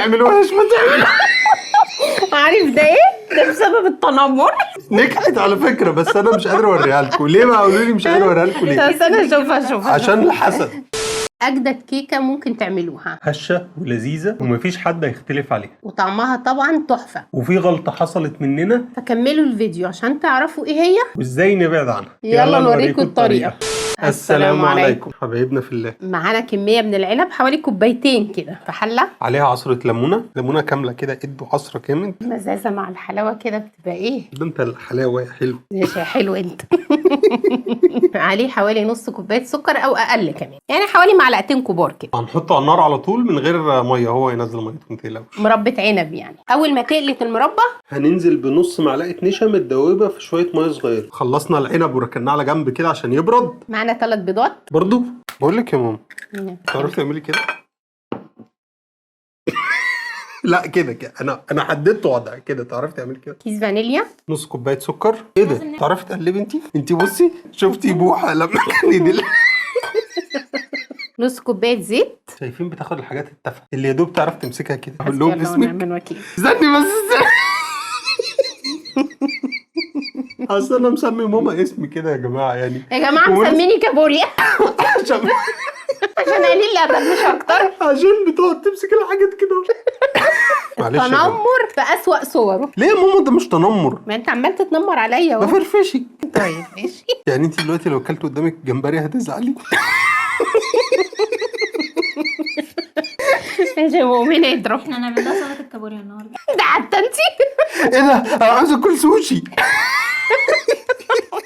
تعملوهاش ما تعملوها. عارف ده ايه؟ ده بسبب التنمر. نجحت على فكره، بس انا مش قادر اوريها لكم. ليه بقى؟ قولوا لي مش قادر اوريها لكم ليه؟ بس انا اشوفها عشان الحسد. اجدد كيكه ممكن تعملوها، هشه ولذيذه ومفيش حد هيختلف عليها، وطعمها طبعا تحفه. وفي غلطه حصلت مننا فكملوا الفيديو عشان تعرفوا ايه هي وازاي نبعد عنها. يلا نوريكم الطريقه. السلام عليكم حبايبنا في الله. معانا كميه من العنب، حوالي كوبايتين كده في حله، عليها عصره ليمونه كامله كده، ادوا عصره كامل. مزازه مع الحلاوه كده بتبقى ايه ده انت الحلاوه حلو. ماشي حلو انت. عليه حوالي نص كوبايه سكر او اقل كمان، يعني حوالي معلقتين كبار كده. هنحطه على النار على طول من غير ميه، هو ينزل ميه ما تقلقوش. مربى عنب يعني. اول ما تقلت المربى هننزل بنص معلقه نشا متدوبه في شويه ميه صغيره. خلصنا العنب وركناه على جنب كده عشان يبرد. معانا 3 بيضات. برضو بقول لك يا ماما، تعرفي تعملي كده؟ لا كده انا حددت وضع كده. تعرفي تعملي كده؟ كيس فانيليا، نص كوبايه سكر. ايه ده؟ تعرفي تقلبي انت بصي، شفتي بوحه لما كان يدل. نص كوبايه زيت. شايفين بتاخد الحاجات التافهه اللي يا دوب تعرف تمسكها كده. اقول حسبي لهم الله اسمك. ونعم الوكيل. استني بس اصل انا مسمي ماما اسمي كده يا جماعه يعني. يا جماعه مسميني كابوريا. عشان قليل الادب مش اكتر. عشان بتقعد تمسك الحاجات كده. معلش يا جماعة. تنمر في اسوأ صوره. ليه يا ماما؟ ده مش تنمر، ما انت عمال تتنمر عليا اهو. بفرفشك. طيب ماشي. يعني انت دلوقتي لو اكلت قدامك جمبري هتزعلي؟ ماشي يا مؤمن اضرب. احنا هنعمل لها سلطه الكابوريا النهارده. ده حتى انت. ايه ده؟ انا عايز اكل سوشي.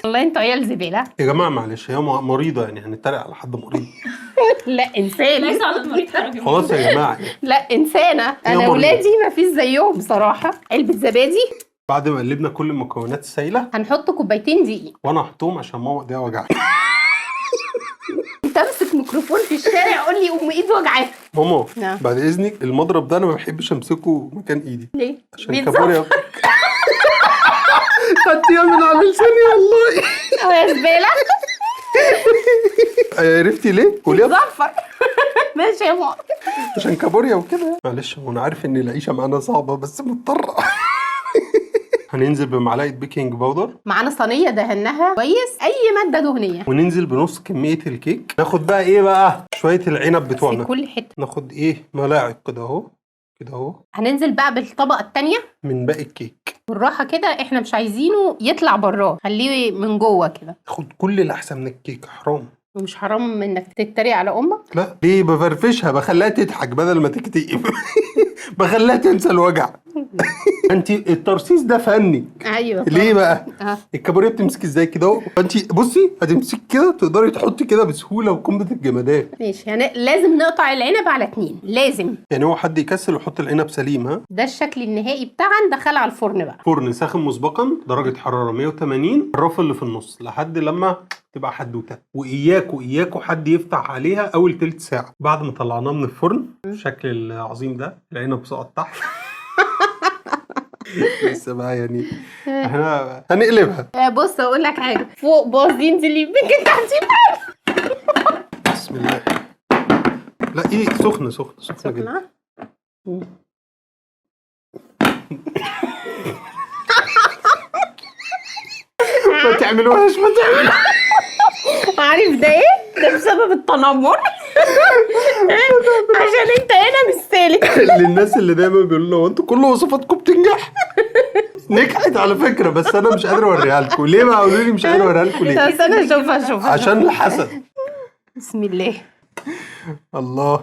والله انتوا عيال زباله. يا جماعه معلش، هي مريضه يعني، هنتريق على حد مريض؟ لا انسان. ليس على المريض حرج. خلاص يا جماعه. لا انسانه. انا مريضة. ولادي ما فيش زيهم بصراحه. علبه زبادي. بعد ما قلبنا كل المكونات السائله هنحط كوبايتين دقيق. وانا هحطهم عشان ماما ايديها وجعاني. انت امسك ميكروفون في الشارع قول لي ام ايد وجعانه. ماما نعم. بعد اذنك، المضرب ده انا ما بحبش امسكه مكان ايدي. ليه؟ عشان كابوريا. خدتيها من على لساني والله. يا زباله. عرفتي ليه؟ قولي. زفر. ماشي يا ماما. عشان كابوريا وكده. معلش، وانا عارف ان العيشه معانا صعبه بس مضطره. هننزل بمعلقه بيكنج باودر. معانا صينيه دهنها كويس اي ماده دهنيه. وننزل بنص كميه الكيك. ناخد بقى ايه بقى؟ شويه العنب في بتوعنا. كل حته. ناخد ايه؟ ملاعق كده اهو، كده اهو، هننزل بقى بالطبقه الثانيه من باقي الكيك. بالراحه كده. احنا مش عايزينه يطلع براه، خليه من جوه كده. خد كل اللي احسن من الكيك، حرام. ومش حرام انك تتريق على امك. لا ليه؟ بفرفشها، بخليها تضحك بدل ما تكتئب. بخليها تنسى الوجع. انت الترصيص ده فني. ايوه ليه بقى؟ اه. الكابوريا بتمسك ازاي كده اهو. فانت بصي هتمسك كده، تقدري تحطي كده بسهوله وقمه الجمدان. ماشي. لازم نقطع العنب على 2. لازم. يعني هو حد يكسل ويحط العنب سليم؟ ها، ده الشكل النهائي بتاعنا. ندخلها على الفرن بقى. فرن ساخن مسبقا، درجه حراره 180، الرف اللي في النص لحد لما تبقى حدوته. واياكوا حد يفتح عليها اول تلت ساعه. بعد ما طلعناه من الفرن بالشكل العظيم ده، العنب سقط تحت. لسه بقى يعني احنا هنقلبها. بص اقول لك حاجه، فوق باظين تليبك تحت. بسم الله. لا ايه، سخنه جدا. ما تعملوهاش. عارف ده ايه؟ ده بسبب التنمر. عشان انت هنا مش سالك. للناس اللي دايما بيقولوا لنا انتوا كل وصفاتكم بتنجح. نجحت على فكره، بس انا مش قادر اوريها لكم. ليه بقى؟ قولوا لي مش قادر اوريها لكم ليه؟ بس انا اشوفها. عشان الحسد. بسم الله. الله.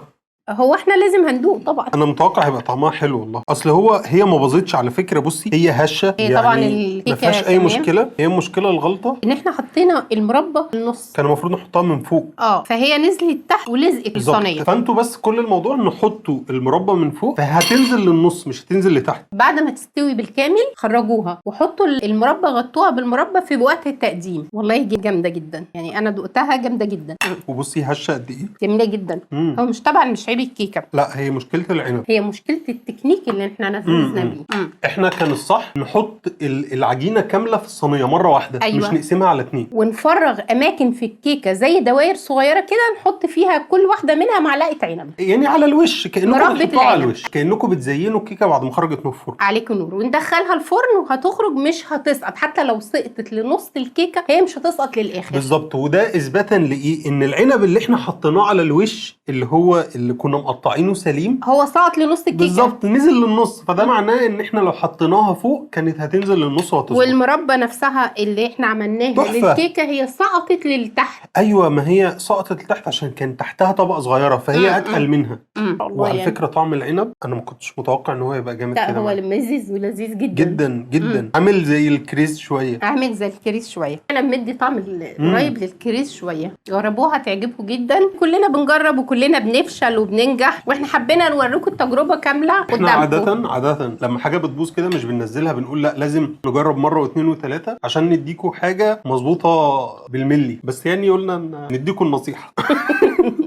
هو احنا لازم هندوق طبعا. انا متوقع هيبقى طعمها حلو والله. اصل هي ما باظتش على فكره. بصي هي هشه هي يعني، طبعا ما الكيكه فيهاش اي تمام. مشكله. هي المشكله الغلطه ان احنا حطينا المربى في النص. كان المفروض نحطها من فوق. فهي نزلت تحت ولزقت الصينيه. فانتوا بس كل الموضوع نحطوا المربى من فوق، فهتنزل للنص مش هتنزل لتحت. بعد ما تستوي بالكامل خرجوها وحطوا المربى، غطوها بالمربى في وقت التقديم. والله جامده جدا يعني. انا دقتها جامده جدا. وبصي هشه قد ايه، جميله جدا. مم. هو مش طبعا مش عيب بتحبي الكيكه. لا، هي مشكله العنب. هي مشكله التكنيك اللي احنا نفذنا مم. بيه. احنا كان الصح نحط العجينه كامله في الصينيه مره واحده. أيوة. مش نقسمها على 2. ونفرغ اماكن في الكيكه زي دوائر صغيره كده، نحط فيها كل واحده منها معلقه عنب يعني على الوش، كانكم مربة بتحطوها على العنب. الوش، كانكم بتزينوا الكيكه بعد ما خرجت من الفرن. عليك نور، وندخلها الفرن وهتخرج مش هتسقط. حتى لو سقطت لنص الكيكه هي مش هتسقط للاخر. بالظبط. وده اثباتا لايه؟ ان العنب اللي احنا حطيناه على الوش اللي هو اللي كنا مقطعينه سليم هو سقط لنص الكيكه بالظبط، نزل للنص. فده معناه ان احنا لو حطيناها فوق كانت هتنزل للنص وهتظبط. والمربى نفسها اللي احنا عملناها تحفة. للكيكه هي سقطت للتحت. ايوه، ما هي سقطت لتحت عشان كان تحتها طبقه صغيره فهي اتقل منها. وعلى فكره طعم العنب انا ما كنتش متوقع ان هو يبقى جامد لا كده هو معايا. لذيذ ولذيذ جدا جدا جدا. عامل زي الكريز شويه. عامل زي الكريز شويه. انا مدي طعم قريب للكريز شويه. جربوها هتعجبكم جدا. كلنا بنجرب وكلنا بنفشل وبننجح، واحنا حبينا نوريكم التجربه كامله احنا قدامكم. عاده لما حاجه بتبوظ كده مش بننزلها، بنقول لا لازم نجرب مره واثنين وثلاثه عشان نديكوا حاجه مظبوطه بالملي. بس يعني قلنا نديكوا النصيحه.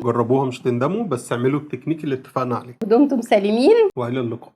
جربوها مش تندموا، بس اعملوا التكنيك اللي اتفقنا عليه. ودمتم سالمين. والى اللقاء.